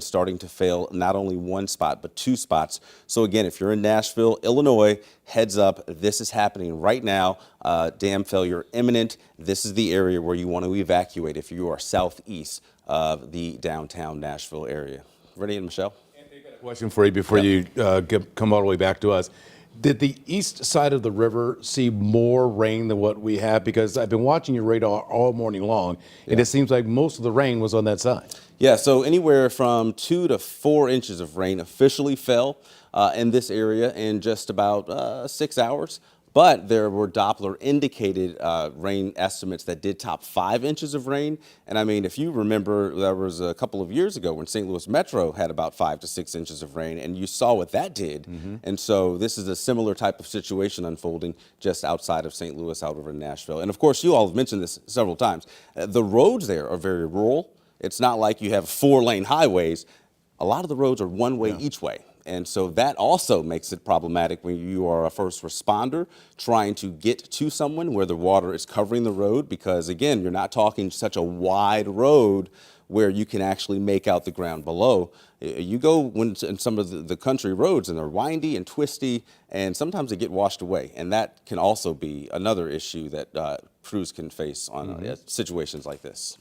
again starting to fail not only one spot, but two spots. So again, if you're in Nashville, Illinois, heads up, this is happening right now. Dam failure imminent. This is the area where you want to evacuate if you are southeast of the downtown Nashville area. Ready, Michelle? Question for you before you come all the way back to us. Did the east side of the river see more rain than what we have? Because I've been watching your radar all morning long, and it seems like most of the rain was on that side. Yeah, so anywhere from 2 to 4 inches of rain officially fell in this area in just about 6 hours. But there were Doppler indicated rain estimates that did top 5 inches of rain. And I mean, if you remember, there was a couple of years ago when St. Louis Metro had about 5 to 6 inches of rain, and you saw what that did. And so this is a similar type of situation unfolding just outside of St. Louis, out over in Nashville. And of course, you all have mentioned this several times. The roads there are very rural. It's not like you have 4-lane highways. A lot of the roads are one way each way. And so that also makes it problematic when you are a first responder trying to get to someone where the water is covering the road, because again, you're not talking such a wide road where you can actually make out the ground below. You go in some of the country roads and they're windy and twisty, and sometimes they get washed away. And that can also be another issue that crews can face on situations like this.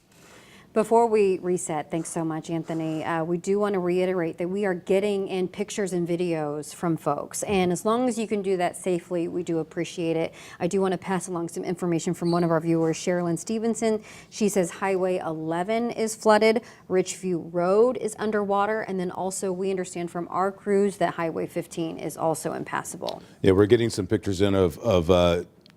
Before we reset, thanks so much, Anthony. We do want to reiterate that we are getting in pictures and videos from folks. And as long as you can do that safely, we do appreciate it. I do want to pass along some information from one of our viewers, Sherilyn Stevenson. She says Highway 11 is flooded, Richview Road is underwater, and then also we understand from our crews that Highway 15 is also impassable. Yeah, we're getting some pictures in of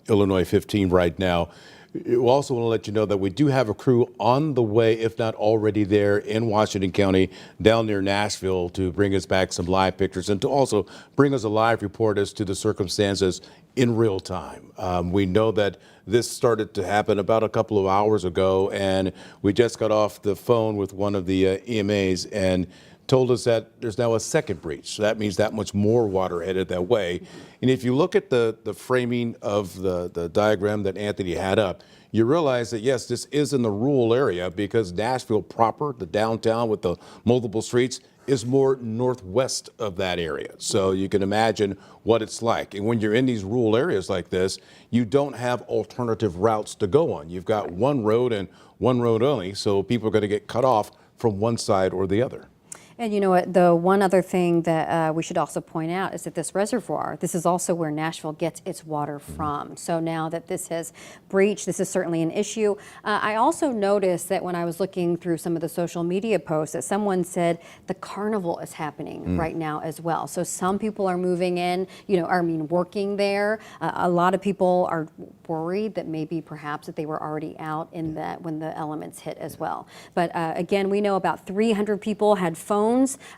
Illinois 15 right now. We also want to let you know that we do have a crew on the way, if not already there, in Washington County, down near Nashville, to bring us back some live pictures and to also bring us a live report as to the circumstances in real time. We know that this started to happen about a couple of hours ago, and we just got off the phone with one of the EMAs and told us that there's now a second breach. So that means that much more water headed that way. And if you look at the framing of the diagram that Anthony had up, you realize that, yes, this is in the rural area, because Nashville proper, the downtown with the multiple streets, is more northwest of that area. So you can imagine what it's like. And when you're in these rural areas like this, you don't have alternative routes to go on. You've got one road and one road only, so people are going to get cut off from one side or the other. And you know what, the one other thing that we should also point out is that this reservoir, this is also where Nashville gets its water from. So now that this has breached, this is certainly an issue. I also noticed that when I was looking through some of the social media posts, that someone said the carnival is happening right now as well. So some people are moving in, working there. A lot of people are worried that maybe perhaps that they were already out in that when the elements hit as well. But again, we know about 300 people had phones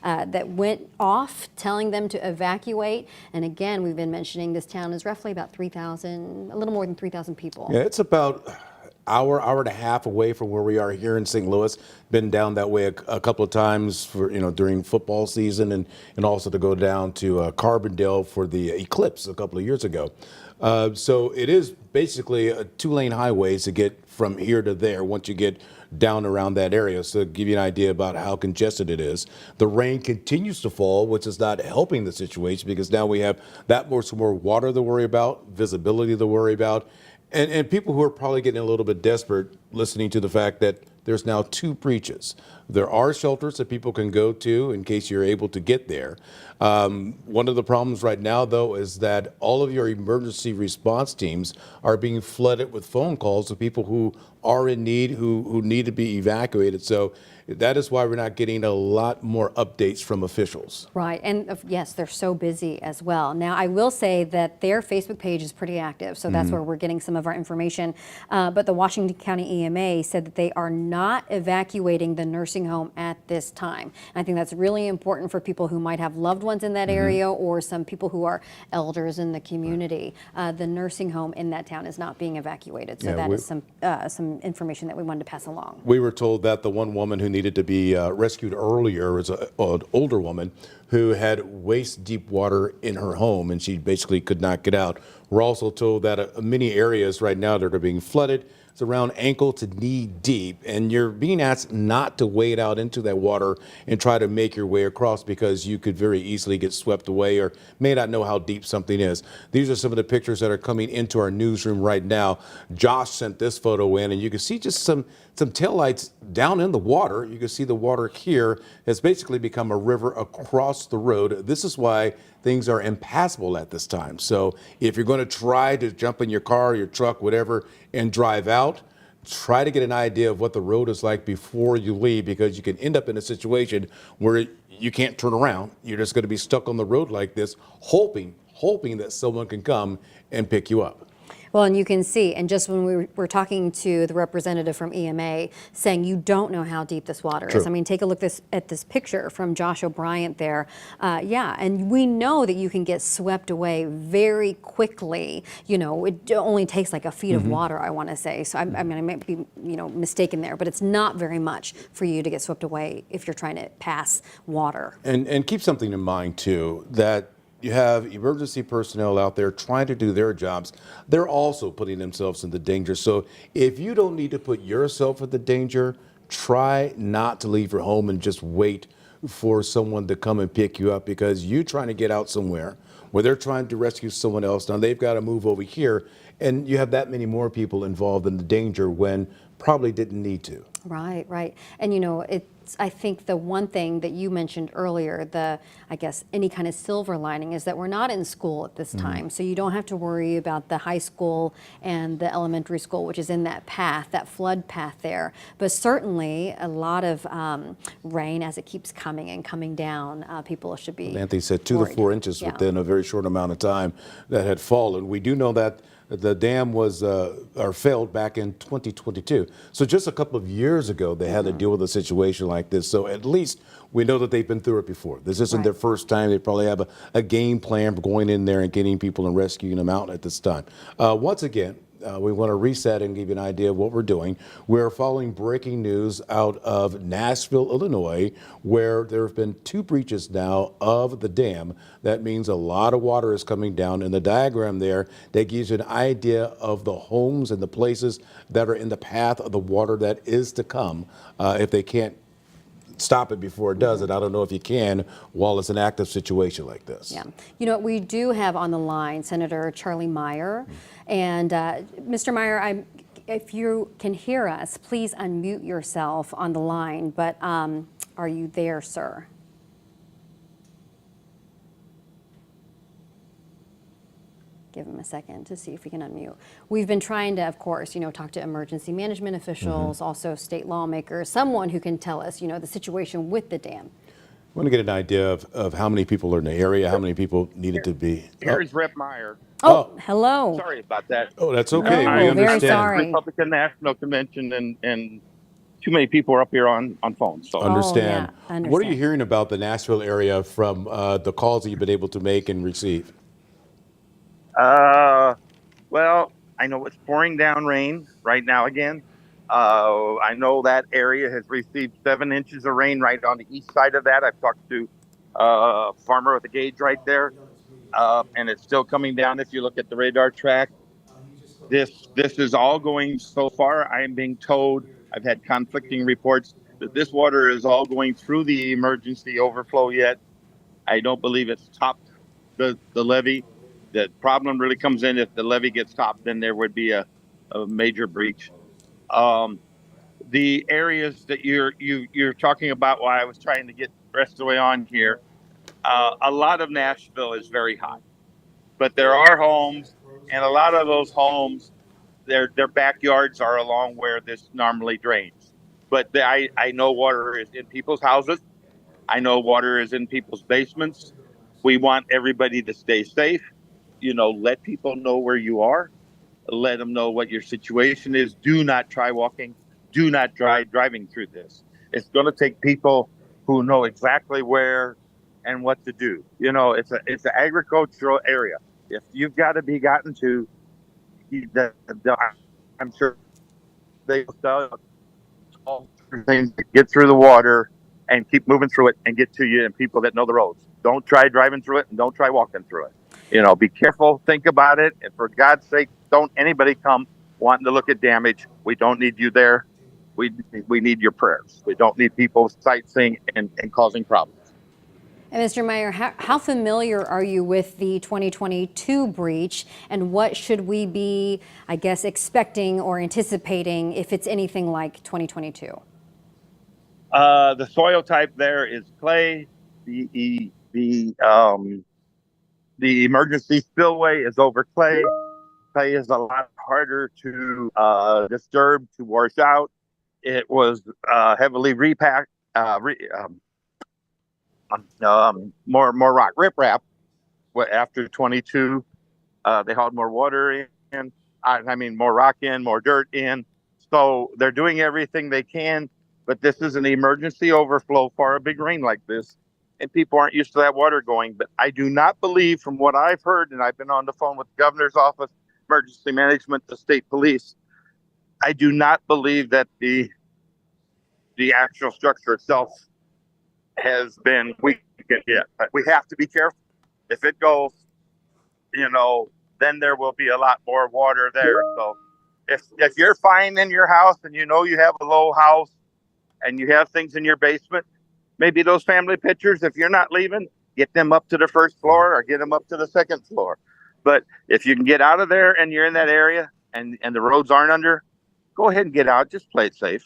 that went off telling them to evacuate. And again, we've been mentioning this town is roughly about 3,000, a little more than 3,000 people. Yeah, it's about hour and a half away from where we are here in St. Louis. Been down that way a couple of times for during football season, and also to go down to Carbondale for the eclipse a couple of years ago. So it is basically a 2-lane highway to get from here to there once you get down around that area. So to give you an idea about how congested it is. The rain continues to fall, which is not helping the situation, because now we have that much more water to worry about, visibility to worry about, and people who are probably getting a little bit desperate listening to the fact that there's now 2 breaches. There are shelters that people can go to in case you're able to get there. One of the problems right now, though, is that all of your emergency response teams are being flooded with phone calls of people who are in need, who need to be evacuated. So that is why we're not getting a lot more updates from officials. Right, and yes, they're so busy as well. Now, I will say that their Facebook page is pretty active, so that's where we're getting some of our information. But the Washington County EMA said that they are not evacuating the nursing home at this time. And I think that's really important for people who might have loved ones in that area, or some people who are elders in the community. The nursing home in that town is not being evacuated, so that is some information that we wanted to pass along. We were told that the one woman who needed to be rescued earlier was an older woman who had waist-deep water in her home, and she basically could not get out. We're also told that many areas right now that are being flooded, It's around ankle to knee deep, and you're being asked not to wade out into that water and try to make your way across because you could very easily get swept away or may not know how deep something is. These are some of the pictures that are coming into our newsroom right now. Josh sent this photo in, and you can see just some taillights down in the water. You can see the water here has basically become a river across the road. This is why things are impassable at this time. So if you're going to try to jump in your car, your truck, whatever, and drive out, try to get an idea of what the road is like before you leave, because you can end up in a situation where you can't turn around. You're just going to be stuck on the road like this, hoping that someone can come and pick you up. Well, and you can see, and just when we were talking to the representative from EMA saying you don't know how deep this water is. I mean, take a look at this picture from Josh O'Brien there. Yeah, and we know that you can get swept away very quickly. You know, it only takes like a feet of water, I want to say. So I mean, I might be, mistaken there, but it's not very much for you to get swept away if you're trying to pass water. And keep something in mind too, that you have emergency personnel out there trying to do their jobs. They're also putting themselves into danger. So if you don't need to put yourself into danger, try not to leave your home and just wait for someone to come and pick you up, because you're trying to get out somewhere where they're trying to rescue someone else. Now they've got to move over here, and you have that many more people involved in the danger when probably didn't need to. Right, right. And I think the one thing that you mentioned earlier, I guess any kind of silver lining, is that we're not in school at this time. So you don't have to worry about the high school and the elementary school, which is in that path, that flood path there. But certainly a lot of rain as it keeps coming and coming down, people should be Anthony said 2 to 4 inches within a very short amount of time that had fallen. We do know that the dam was failed back in 2022. So just a couple of years ago, they had to deal with a situation like this. So at least we know that they've been through it before. This isn't their first time. They probably have a game plan for going in there and getting people and rescuing them out at this time. Once again, we want to reset and give you an idea of what we're doing. We're following breaking news out of Nashville, Illinois, where there have been 2 breaches now of the dam. That means a lot of water is coming down. In the diagram there, that gives you an idea of the homes and the places that are in the path of the water that is to come. If they can't stop it before it does it, I don't know if you can while it's an active situation like this. Yeah. We do have on the line Senator Charlie Meyer. And Mr. Meyer, if you can hear us, please unmute yourself on the line. But are you there, sir? Give him a second to see if we can unmute. We've been trying to, of course, talk to emergency management officials, also state lawmakers, someone who can tell us, the situation with the dam. I want to get an idea of how many people are in the area, how many people needed to be. Here's Rep Meyer. Oh, hello. Sorry about that. Oh, that's okay. No, We understand. very sorry. Republican National Convention, and too many people are up here on phones. So Understand. Oh, yeah, What are you hearing about the Nashville area from the calls that you've been able to make and receive? Well, I know it's pouring down rain right now again. I know that area has received 7 inches of rain right on the east side of that. I've talked to a farmer with a gauge right there, and it's still coming down. If you look at the radar track, this is all going so far. I am being told, I've had conflicting reports, that this water is all going through the emergency overflow yet. I don't believe it's topped the levee. The problem really comes in if the levee gets topped, then there would be a major breach. The areas that you're talking about, while I was trying to get the rest of the way on here, a lot of Nashville is very high, but there are homes, and a lot of those homes, their backyards are along where this normally drains. But I know water is in people's houses. I know water is in people's basements. We want everybody to stay safe. Let people know where you are. Let them know what your situation is. Do not try walking. Do not try driving through this. It's going to take people who know exactly where and what to do. It's an agricultural area. If you've got to be gotten to, I'm sure they will all things to get through the water and keep moving through it and get to you and people that know the roads. Don't try driving through it, and don't try walking through it. Be careful, think about it, and for God's sake, don't anybody come wanting to look at damage. We don't need you there. We need your prayers. We don't need people sightseeing and causing problems. And Mr. Meyer, how familiar are you with the 2022 breach, and what should we be, I guess, expecting or anticipating if it's anything like 2022? The soil type there is clay. The emergency spillway is over clay. Clay is a lot harder to disturb, to wash out. It was heavily repacked, more rock riprap. After 22, they hauled more water in. I mean, more rock in, more dirt in. So they're doing everything they can, but this is an emergency overflow for a big rain like this, and people aren't used to that water going. But I do not believe, from what I've heard, and I've been on the phone with the governor's office, emergency management, the state police, I do not believe that the actual structure itself has been weakened yet. But we have to be careful. If it goes, then there will be a lot more water there. So if you're fine in your house and you have a low house and you have things in your basement, maybe those family pictures, if you're not leaving, get them up to the first floor or get them up to the second floor. But if you can get out of there and you're in that area and the roads aren't under, go ahead and get out. Just play it safe.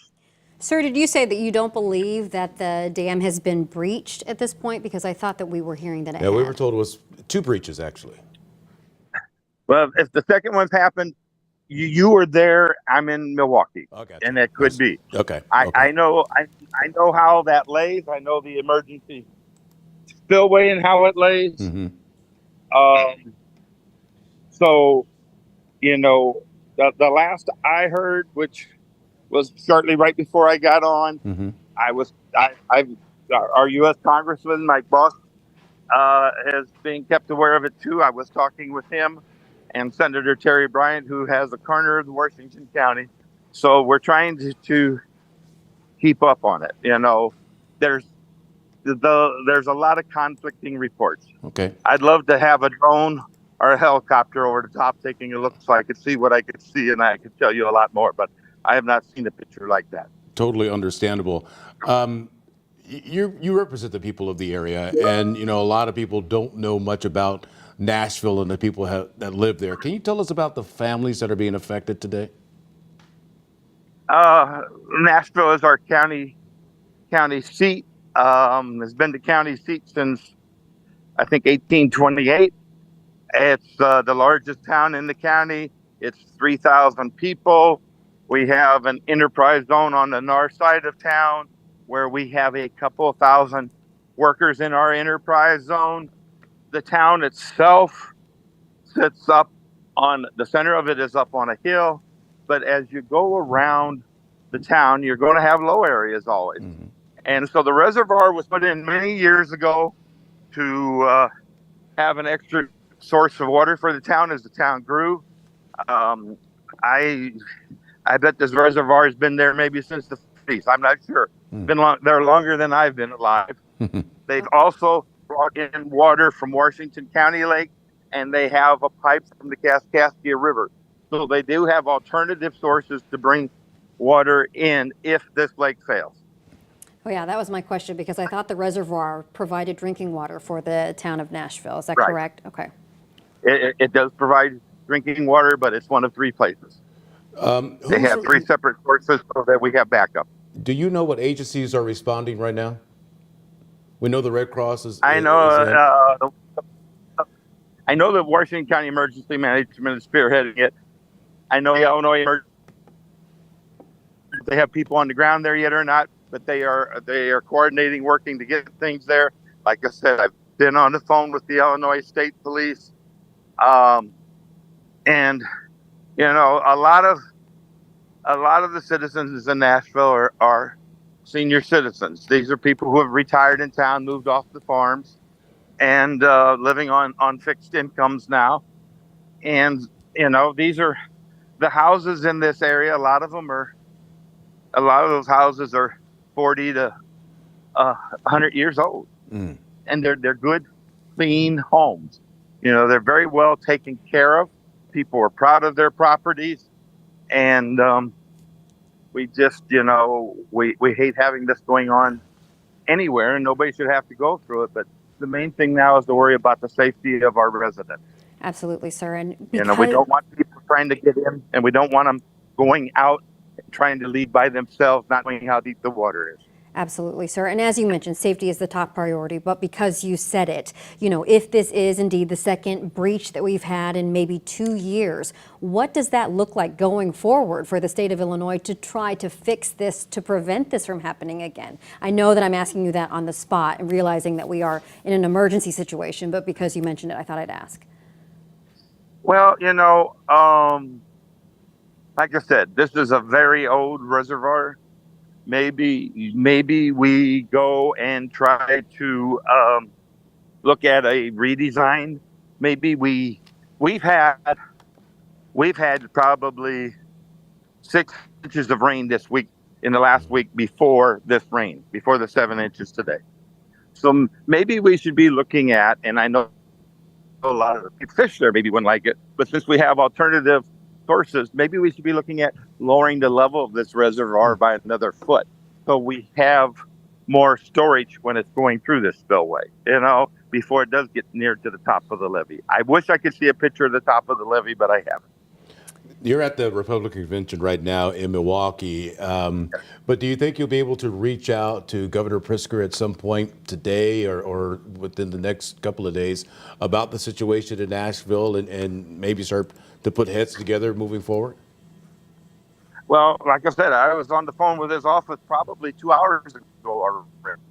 Sir, did you say that you don't believe that the dam has been breached at this point? Because I thought that we were hearing that it Yeah, we had. were told it was 2 breaches, actually. Well, if the second one's happened, you were there. I'm in Milwaukee, Okay, and it could be. Okay. I know how that lays. I know the emergency spillway and how it lays. Mm-hmm. So, the last I heard, which was shortly right before I got on, Mm-hmm. our U.S. Congressman Mike Boss has been kept aware of it too. I was talking with him and Senator Terry Bryant, who has a corner of Washington County. So we're trying to keep up on it. There's a lot of conflicting reports. Okay. I'd love to have a drone or a helicopter over the top taking a look so I could see what I could see and I could tell you a lot more, but I have not seen a picture like that. Totally understandable. You represent the people of the area, and a lot of people don't know much about Nashville and the people that live there. Can you tell us about the families that are being affected today? Nashville is our county seat. Has been the county seat since I think 1828. It's the largest town in the county. It's 3,000 people. We have an enterprise zone on the north side of town where we have a couple of thousand workers in our enterprise zone. The town itself sits up on the center of it is up on a hill. But as you go around the town, you're going to have low areas always. Mm-hmm. And so the reservoir was put in many years ago to have an extra source of water for the town as the town grew. I bet this reservoir has been there maybe since the 50s. I'm not sure. Been there longer than I've been alive. They've also brought in water from Washington County Lake, and they have a pipe from the Kaskaskia River. So they do have alternative sources to bring water in if this lake fails. Oh yeah, that was my question, because I thought the reservoir provided drinking water for the town of Nashville. Is that correct? Okay. It does provide drinking water, but it's one of 3 places. They have 3 separate sources so that we have backup. Do you know what agencies are responding right now? We know the Red Cross is. I know the Washington County Emergency Management is spearheading it. I know the Illinois Emergency. They have people on the ground there yet or not, but they are coordinating, working to get things there. Like I said, I've been on the phone with the Illinois State Police, and a lot of the citizens in Nashville are senior citizens. These are people who have retired in town, moved off the farms, and living on fixed incomes now. And these are the houses in this area. A lot of those houses are 40 to 100 years old, and they're good, clean homes. They're very well taken care of. People are proud of their properties, and we just, we hate having this going on anywhere, and nobody should have to go through it. But the main thing now is to worry about the safety of our residents. Absolutely, sir. And We because don't want people trying to get in, and we don't want them going out and trying to leave by themselves, not knowing how deep the water is. Absolutely, sir. And as you mentioned, safety is the top priority. But because you said it, if this is indeed the second breach that we've had in maybe 2 years, what does that look like going forward for the state of Illinois to try to fix this, to prevent this from happening again? I know that I'm asking you that on the spot and realizing that we are in an emergency situation, but because you mentioned it, I thought I'd ask. Well, like I said, this is a very old reservoir. Maybe we go and try to look at a redesign. Maybe we've had probably 6 inches of rain this week, in the last week before this rain, before the 7 inches today. So maybe we should be looking at, and I know a lot of the fish there maybe wouldn't like it, but since we have alternative sources, maybe we should be looking at lowering the level of this reservoir by another foot, so we have more storage when it's going through this spillway, before it does get near to the top of the levee. I wish I could see a picture of the top of the levee, but I haven't. You're at the Republican convention right now in Milwaukee, but do you think you'll be able to reach out to Governor Pritzker at some point today or within the next couple of days about the situation in Nashville and maybe start to put heads together moving forward? Well, like I said, I was on the phone with his office probably 2 hours ago already.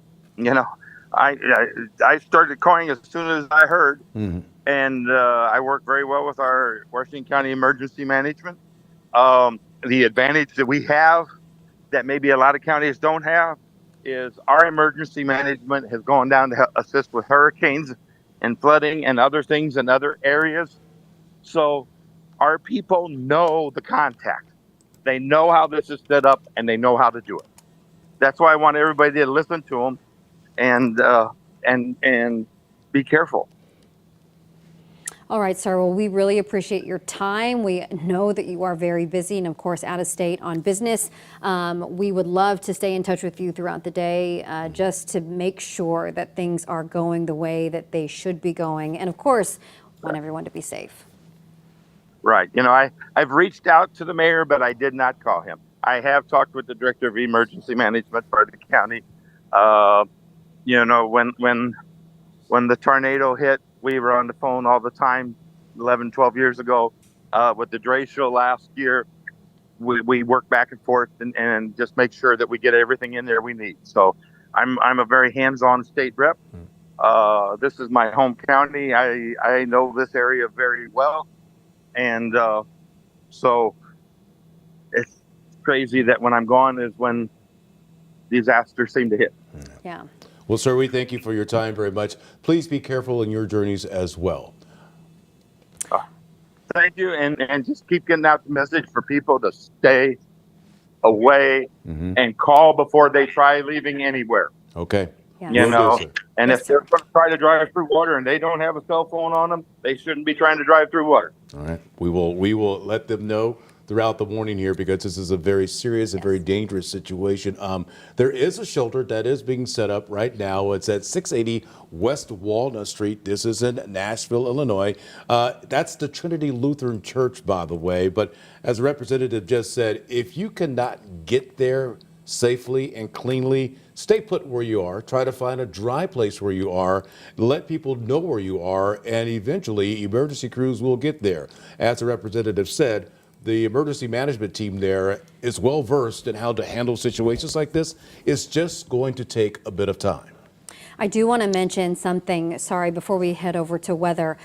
I started calling as soon as I heard. Mm-hmm. And I work very well with our Washington County Emergency Management. The advantage that we have that maybe a lot of counties don't have is our emergency management has gone down to assist with hurricanes and flooding and other things in other areas. So our people know the contact. They know how this is set up, and they know how to do it. That's why I want everybody to listen to them and be careful. All right, sir. Well, we really appreciate your time. We know that you are very busy and, of course, out of state on business. We would love to stay in touch with you throughout the day just to make sure that things are going the way that they should be going. And, of course, want everyone to be safe. Right. I've reached out to the mayor, but I did not call him. I have talked with the director of emergency management for the county. When the tornado hit, we were on the phone all the time 11, 12 years ago. With the Dre show last year, we work back and forth and just make sure that we get everything in there we need. So I'm a very hands-on state rep. This is my home county. I know this area very well. And so it's crazy that when I'm gone is when disasters seem to hit. Yeah. Well, sir, we thank you for your time very much. Please be careful in your journeys as well. Thank you. And just keep getting out the message for people to stay away and call before they try leaving anywhere. Okay. Yeah. And if they're going to try to drive through water and they don't have a cell phone on them, they shouldn't be trying to drive through water. All right. We will let them know throughout the morning here because this is a very serious and very dangerous situation. There is a shelter that is being set up right now. It's at 680 West Walnut Street. This is in Nashville, Illinois. That's the Trinity Lutheran Church, by the way. But as the representative just said, if you cannot get there safely and cleanly, stay put where you are. Try to find a dry place where you are. Let people know where you are, and eventually emergency crews will get there. As the representative said, the emergency management team there is well versed in how to handle situations like this. It's just going to take a bit of time. I do want to mention something, sorry, before we head over to weather.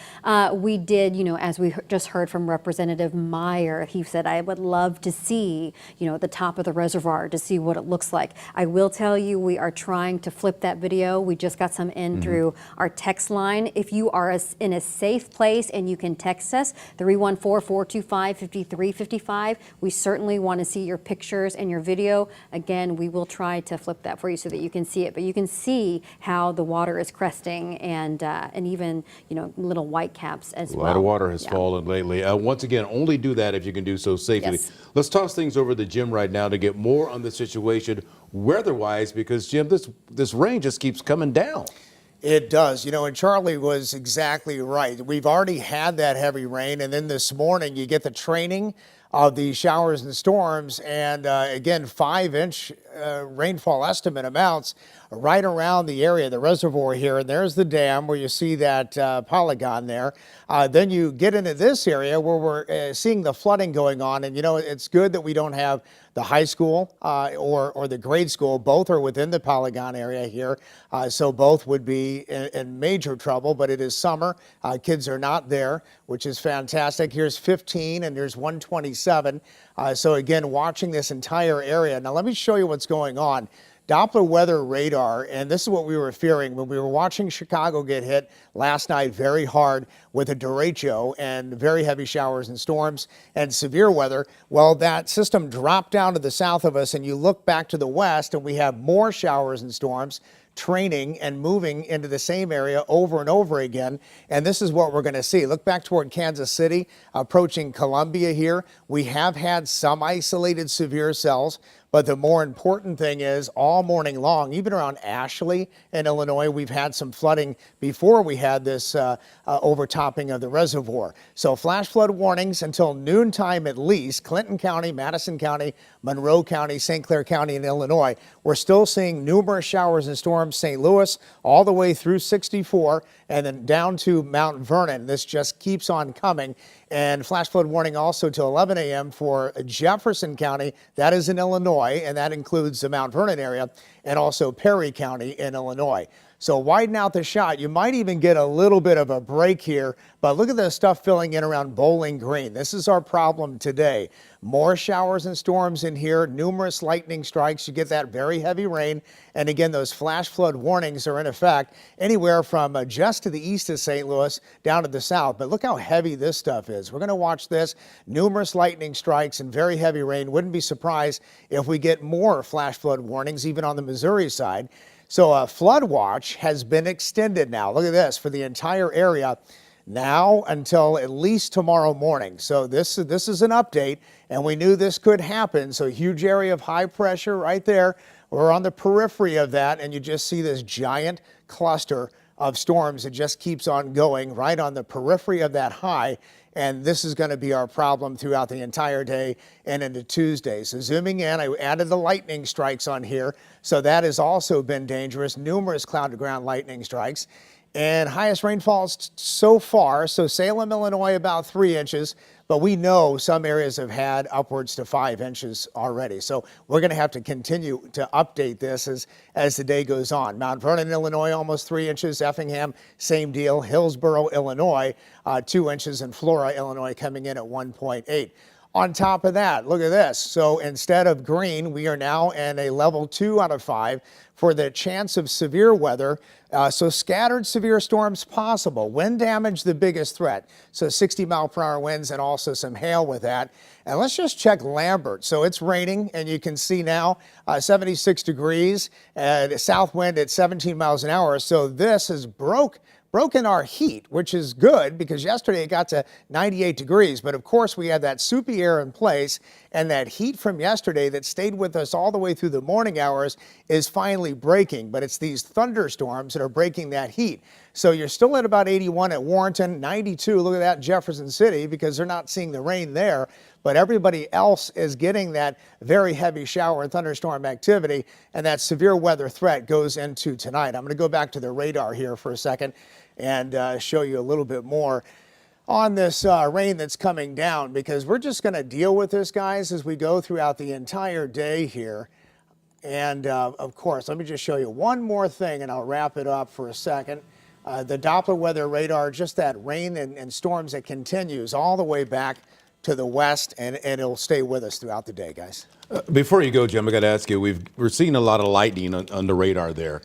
We did, as we just heard from Representative Meyer, he said, I would love to see, the top of the reservoir to see what it looks like. I will tell you, we are trying to flip that video. We just got some in through our text line. If you are in a safe place and you can text us, 314-425-5355. We certainly want to see your pictures and your video. Again, we will try to flip that for you so that you can see it. But you can see how how the water is cresting, and even little white caps as well. A lot of water has Yeah. fallen lately. Once again, only do that if you can do so safely. Yes. Let's toss things over to the Jim right now to get more on the situation weather-wise, because Jim, this rain just keeps coming down. It does, and Charlie was exactly right. We've already had that heavy rain, and then this morning you get the training of the showers and storms, and again, 5-inch rainfall estimate amounts right around the area, the reservoir here, and there's the dam where you see that polygon there. Then you get into this area where we're seeing the flooding going on, and it's good that we don't have the high school or the grade school. Both are within the polygon area here, so both would be in major trouble, but it is summer. Kids are not there, which is fantastic. Here's 15 and there's 127. So again, watching this entire area. Now let me show you what's going on. Doppler weather radar, and this is what we were fearing when we were watching Chicago get hit last night very hard with a derecho and very heavy showers and storms and severe weather. Well, that system dropped down to the south of us, and you look back to the west and we have more showers and storms training and moving into the same area over and over again. And this is what we're going to see. Look back toward Kansas City, approaching Columbia here. We have had some isolated severe cells, but the more important thing is all morning long, even around Ashley in Illinois, we've had some flooding before we had this overtopping of the reservoir. So flash flood warnings until noontime at least. Clinton County, Madison County, Monroe County, St. Clair County in Illinois. We're still seeing numerous showers and storms. St. Louis all the way through 64 and then down to Mount Vernon. This just keeps on coming. And flash flood warning also till 11 a.m. for Jefferson County. That is in Illinois, and that includes the Mount Vernon area and also Perry County in Illinois. So widen out the shot. You might even get a little bit of a break here, but look at the stuff filling in around Bowling Green. This is our problem today. More showers and storms in here, numerous lightning strikes. You get that very heavy rain. And again, those flash flood warnings are in effect anywhere from just to the east of St. Louis down to the south. But look how heavy this stuff is. We're going to watch this. Numerous lightning strikes and very heavy rain. Wouldn't be surprised if we get more flash flood warnings even on the Missouri side. So a flood watch has been extended now. Look at this for the entire area now until at least tomorrow morning. So this is an update, and we knew this could happen. So huge area of high pressure right there. We're on the periphery of that, and you just see this giant cluster of storms. It just keeps on going right on the periphery of that high. And this is going to be our problem throughout the entire day and into Tuesday. So zooming in, I added the lightning strikes on here. So that has also been dangerous. Numerous cloud-to-ground lightning strikes. And highest rainfalls so far, so Salem, Illinois, about 3 inches. But we know some areas have had upwards to 5 inches already. So we're going to have to continue to update this as the day goes on. Mount Vernon, Illinois, almost 3 inches. Effingham, same deal. Hillsborough, Illinois, 2 inches. And Flora, Illinois, coming in at 1.8. On top of that, look at this. So instead of green, we are now in a level 2 out of 5 for the chance of severe weather. So scattered severe storms possible. Wind damage, the biggest threat. So 60-mile-per-hour winds and also some hail with that. And let's just check Lambert. So it's raining, and you can see now 76 degrees and south wind at 17 miles an hour. So this has broken our heat, which is good because yesterday it got to 98 degrees. But of course, we had that soupy air in place, and that heat from yesterday that stayed with us all the way through the morning hours is finally breaking. But it's these thunderstorms that are breaking that heat. So you're still at about 81 at Warrenton, 92. Look at that, Jefferson City, because they're not seeing the rain there. But everybody else is getting that very heavy shower and thunderstorm activity, and that severe weather threat goes into tonight. I'm going to go back to the radar here for a second and show you a little bit more on this rain that's coming down, because we're just going to deal with this, guys, as we go throughout the entire day here. And of course, let me just show you one more thing, and I'll wrap it up for a second. The Doppler weather radar, just that rain and storms that continues all the way back to the west, and it'll stay with us throughout the day, guys. Before you go, Jim, I got to ask you, we're seeing a lot of lightning on the radar there.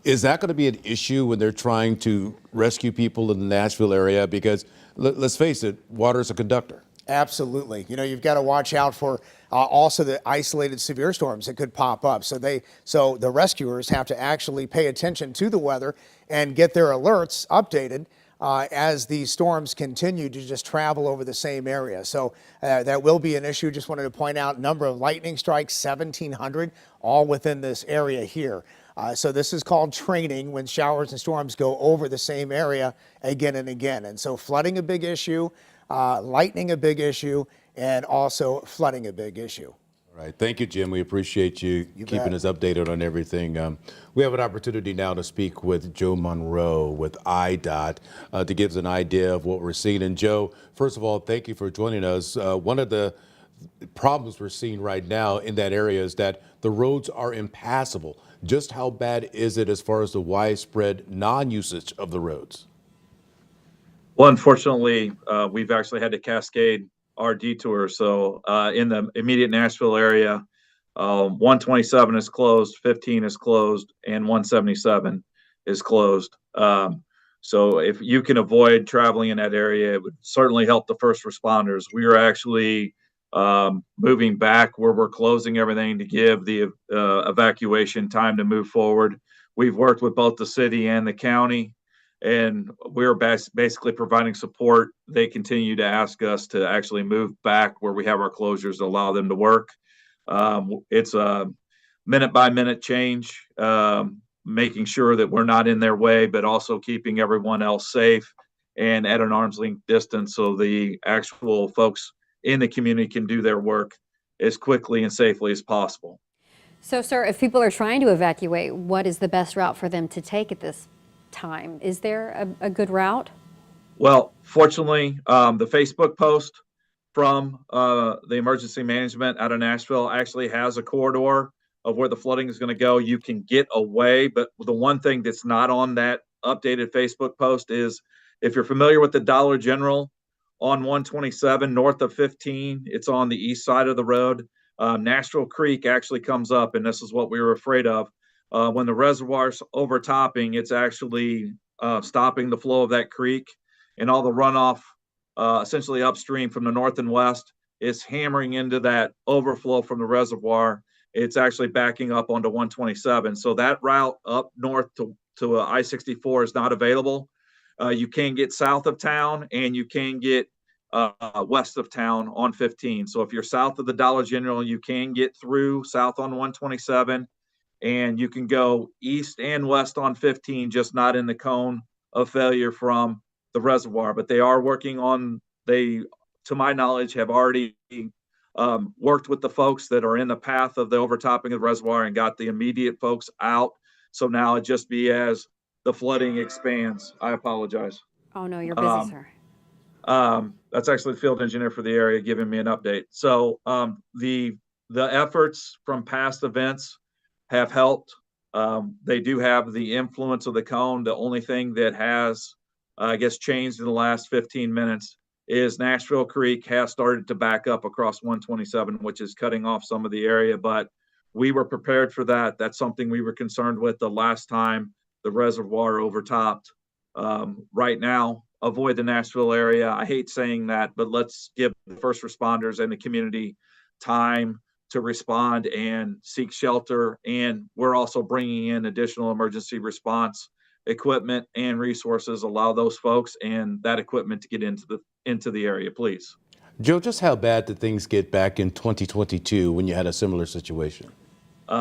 Is that going to be an issue when they're trying to rescue people in the Nashville area? Because let's face it, water is a conductor. Absolutely. You know, you've got to watch out for also the isolated severe storms that could pop up. So the rescuers have to actually pay attention to the weather and get their alerts updated as these storms continue to just travel over the same area. So that will be an issue. Just wanted to point out number of lightning strikes, 1,700, all within this area here. So this is called training when showers and storms go over the same area again and again. And so flooding a big issue, lightning a big issue, and also flooding a big issue. All right. Thank you, Jim. We appreciate you keeping bet. us updated on everything. We have an opportunity now to speak with Joe Monroe with IDOT to give us an idea of what we're seeing. And Joe, first of all, thank you for joining us. One of the problems we're seeing right now in that area is that the roads are impassable. Just how bad is it as far as the widespread non-usage of the roads? Well, unfortunately, we've actually had to cascade our detour. So in the immediate Nashville area, 127 is closed, 15 is closed, and 177 is closed. So if you can avoid traveling in that area, it would certainly help the first responders. We are actually moving back where we're closing everything to give the evacuation time to move forward. We've worked with both the city and the county, and we're basically providing support. They continue to ask us to actually move back where we have our closures to allow them to work. It's a minute by minute change, making sure that we're not in their way, but also keeping everyone else safe and at an arm's length distance so the actual folks in the community can do their work as quickly and safely as possible. So, sir, if people are trying to evacuate, what is the best route for them to take at this time? Is there a good route? Well, fortunately, the Facebook post from the emergency management out of Nashville actually has a corridor of where the flooding is going to go. You can get away, but the one thing that's not on that updated Facebook post is if you're familiar with the Dollar General on 127 north of 15, it's on the east side of the road. Nashville Creek actually comes up, and this is what we were afraid of. When the reservoir's overtopping, it's actually stopping the flow of that creek, and all the runoff essentially upstream from the north and west is hammering into that overflow from the reservoir. It's actually backing up onto 127. So that route up north to I-64 is not available. You can get south of town and you can get west of town on 15. So if you're south of the Dollar General, you can get through south on 127, and you can go east and west on 15, just not in the cone of failure from the reservoir. But they are working on, to my knowledge, have already worked with the folks that are in the path of the overtopping of the reservoir and got the immediate folks out. So now it just be as the flooding expands. I apologize. Oh, no, you're busy, sir. That's actually the field engineer for the area giving me an update. So the efforts from past events have helped. They do have the influence of the cone. The only thing that has, I guess, changed in the last 15 minutes is Nashville Creek has started to back up across 127, which is cutting off some of the area, but we were prepared for that. That's something we were concerned with the last time the reservoir overtopped. Right now, avoid the Nashville area. I hate saying that, but let's give the first responders and the community time to respond and seek shelter. And we're also bringing in additional emergency response equipment and resources, allow those folks and that equipment to get into the area, please. Joe, just how bad did things get back in 2022 when you had a similar situation?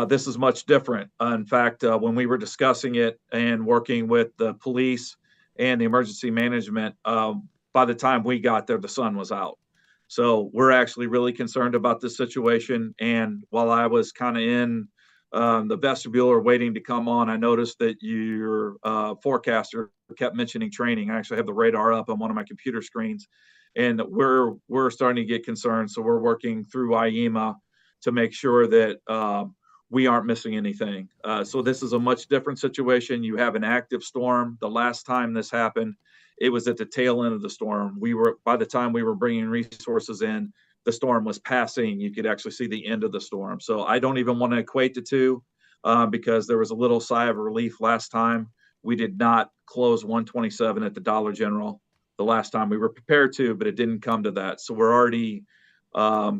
This is much different. In fact, when we were discussing it and working with the police and the emergency management, by the time we got there, the sun was out. So we're actually really concerned about this situation. And while I was kind of in the vestibule or waiting to come on, I noticed that your forecaster kept mentioning training. I actually have the radar up on one of my computer screens, and we're starting to get concerned. So we're working through IEMA to make sure that we aren't missing anything. So this is a much different situation. You have an active storm. The last time this happened, it was at the tail end of the storm. By the time we were bringing resources in, the storm was passing. You could actually see the end of the storm. So I don't even want to equate the two because there was a little sigh of relief last time. We did not close 127 at the Dollar General. the last time. We were prepared to, but it didn't come to that. So we're already,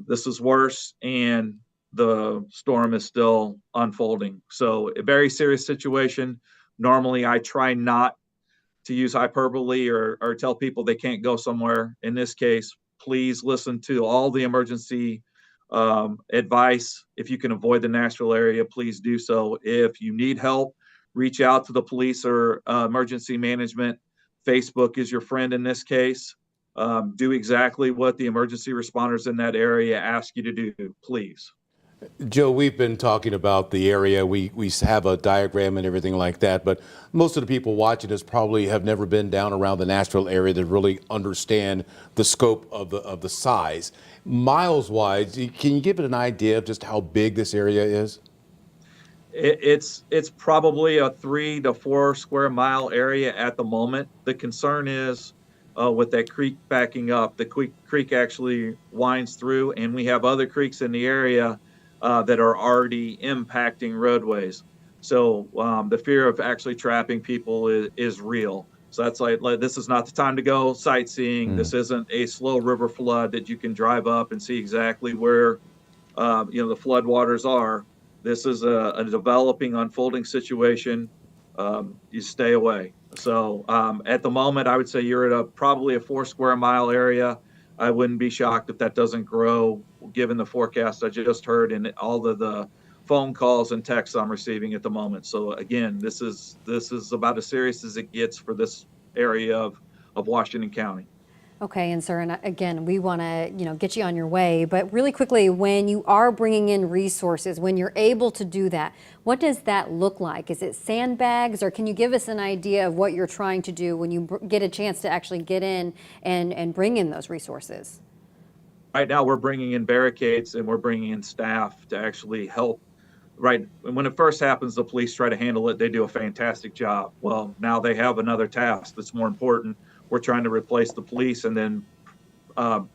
this is worse, and the storm is still unfolding. So a very serious situation. Normally, I try not to use hyperbole or tell people they can't go somewhere. In this case, please listen to all the emergency advice. If you can avoid the Nashville area, please do so. If you need help, reach out to the police or emergency management. Facebook is your friend in this case. Do exactly what the emergency responders in that area ask you to do, please. Joe, we've been talking about the area. We have a diagram and everything like that, but most of the people watching us probably have never been down around the Nashville area to really understand the scope of the size. Miles wise, can you give it an idea of just how big this area is? It's probably a 3 to 4 square mile area at the moment. The concern is with that creek backing up. The creek actually winds through, and we have other creeks in the area that are already impacting roadways. So the fear of actually trapping people is real. So that's like this is not the time to go sightseeing. This isn't a slow river flood that you can drive up and see exactly where the floodwaters are. This is a developing, unfolding situation. You stay away. So at the moment, I would say you're at probably a 4 square mile area. I wouldn't be shocked if that doesn't grow, given the forecast I just heard and all of the phone calls and texts I'm receiving at the moment. So again, this is about as serious as it gets for this area of Washington County. Okay, and sir, and again, we want to, get you on your way, but really quickly, when you are bringing in resources, when you're able to do that, what does that look like? Is it sandbags, or can you give us an idea of what you're trying to do when you get a chance to actually get in and bring in those resources? Right now, we're bringing in barricades and we're bringing in staff to actually help. Right. When it first happens, the police try to handle it. They do a fantastic job. Well, now they have another task that's more important. We're trying to replace the police and then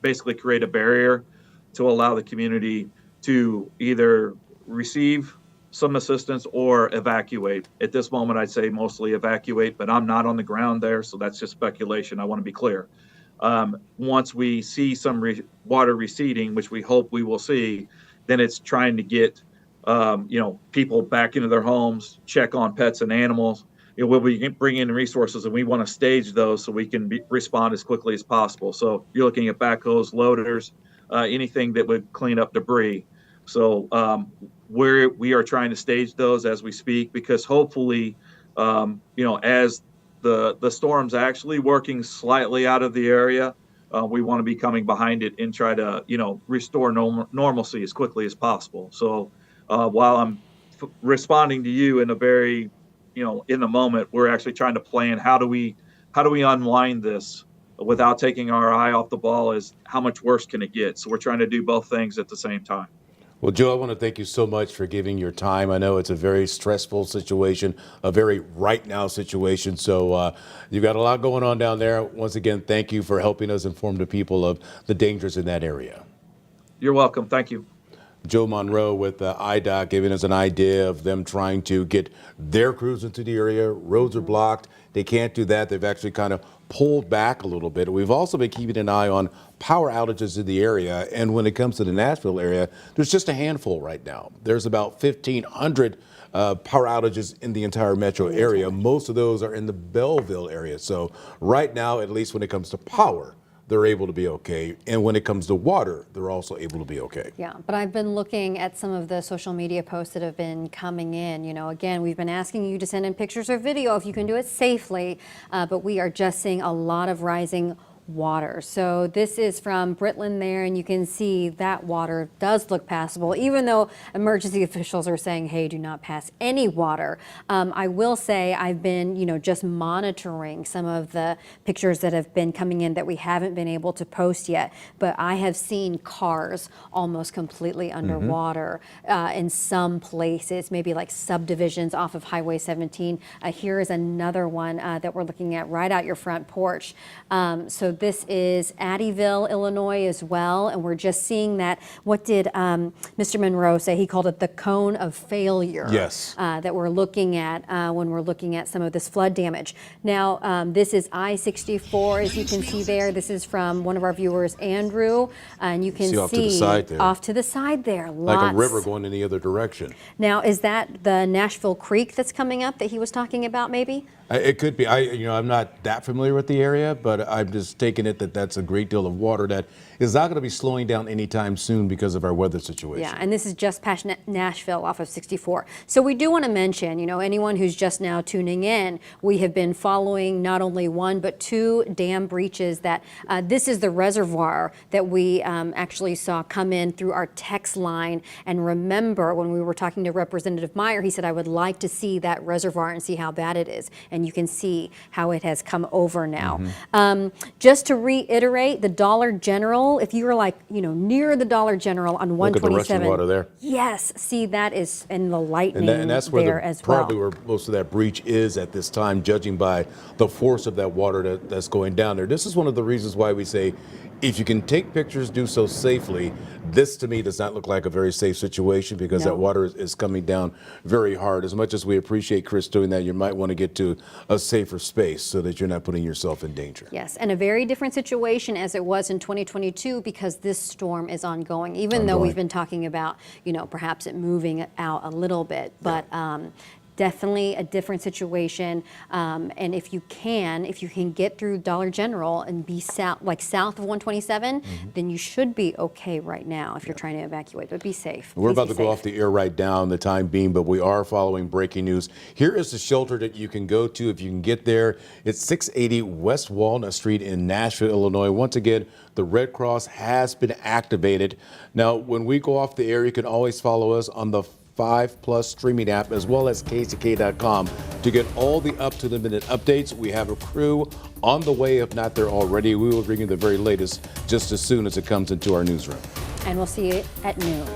basically create a barrier to allow the community to either receive some assistance or evacuate. At this moment, I'd say mostly evacuate, but I'm not on the ground there, so that's just speculation. I want to be clear. Once we see some water receding, which we hope we will see, then it's trying to get people back into their homes, check on pets and animals. We'll be bringing in resources, and we want to stage those so we can respond as quickly as possible. So you're looking at backhoes, loaders, anything that would clean up debris. So we are trying to stage those as we speak, because hopefully, as the storm's actually working slightly out of the area, we want to be coming behind it and try to, restore normalcy as quickly as possible. So while I'm responding to you in a very, in the moment, we're actually trying to plan how do we unwind this without taking our eye off the ball, as how much worse can it get. So we're trying to do both things at the same time. Well, Joe, I want to thank you so much for giving your time. I know it's a very stressful situation, a very right now situation. So you've got a lot going on down there. Once again, thank you for helping us inform the people of the dangers in that area. You're welcome. Thank you. Joe Monroe with IDOT giving us an idea of them trying to get their crews into the area. Roads are blocked. They can't do that. They've actually kind of pulled back a little bit. We've also been keeping an eye on power outages in the area. And when it comes to the Nashville area, there's just a handful right now. There's about 1,500 power outages in the entire metro area. Most of those are in the Belleville area. So right now, at least when it comes to power, they're able to be okay. And when it comes to water, they're also able to be okay. Yeah, but I've been looking at some of the social media posts that have been coming in. Again, we've been asking you to send in pictures or video if you can do it safely, but we are just seeing a lot of rising water. So this is from Britland there, and you can see that water does look passable, even though emergency officials are saying, hey, do not pass any water. I will say I've been, just monitoring some of the pictures that have been coming in that we haven't been able to post yet, but I have seen cars almost completely underwater in some places, maybe like subdivisions off of Highway 17. Here is another one that we're looking at right out your front porch. So this is Addyville, Illinois as well, and we're just seeing that. What did Mr. Monroe say? He called it the cone of failure. Yes. That we're looking at when we're looking at some of this flood damage. Now, this is I-64, as you can see there. This is from one of our viewers, Andrew, and you can see off to the side there. off to the side there, Like a river going in the other direction. Now, is that the Nashville Creek that's coming up that he was talking about, maybe? It could be. I'm not that familiar with the area, but I'm just taking it that that's a great deal of water that is not going to be slowing down anytime soon because of our weather situation. Yeah, and this is just past Nashville off of 64. So we do want to mention, anyone who's just now tuning in, we have been following not only one but two dam breaches that this is the reservoir that we actually saw come in through our text line. And remember, when we were talking to Representative Meyer, he said, I would like to see that reservoir and see how bad it is. And you can see how it has come over now. Just to reiterate, the Dollar General, if you were near the Dollar General on 127. Look at the rushing water there. Yes, see, that is in the lightning And that's where there as well. probably where most of that breach is at this time, judging by the force of that water that's going down there. This is one of the reasons why we say, if you can take pictures, do so safely. This, to me, does not look like a very safe situation because No. that water is coming down very hard. As much as we appreciate Chris doing that, you might want to get to a safer space so that you're not putting yourself in danger. Yes, and a very different situation as it was in 2022 because this storm is ongoing, even though we've been talking about, perhaps it moving out a little bit. But definitely a different situation. And if you can get through Dollar General and be south of 127, then you should be okay right now if you're trying to evacuate, but be safe. We're Please about be to go safe. off the air right now in the time being, but we are following breaking news. Here is the shelter that you can go to if you can get there. It's 680 West Walnut Street in Nashville, Illinois. Once again, the Red Cross has been activated. Now, when we go off the air, you can always follow us on the 5+ streaming app as well as kck.com to get all the up-to-the-minute updates. We have a crew on the way, if not there already. We will bring you the very latest just as soon as it comes into our newsroom. And we'll see you at noon.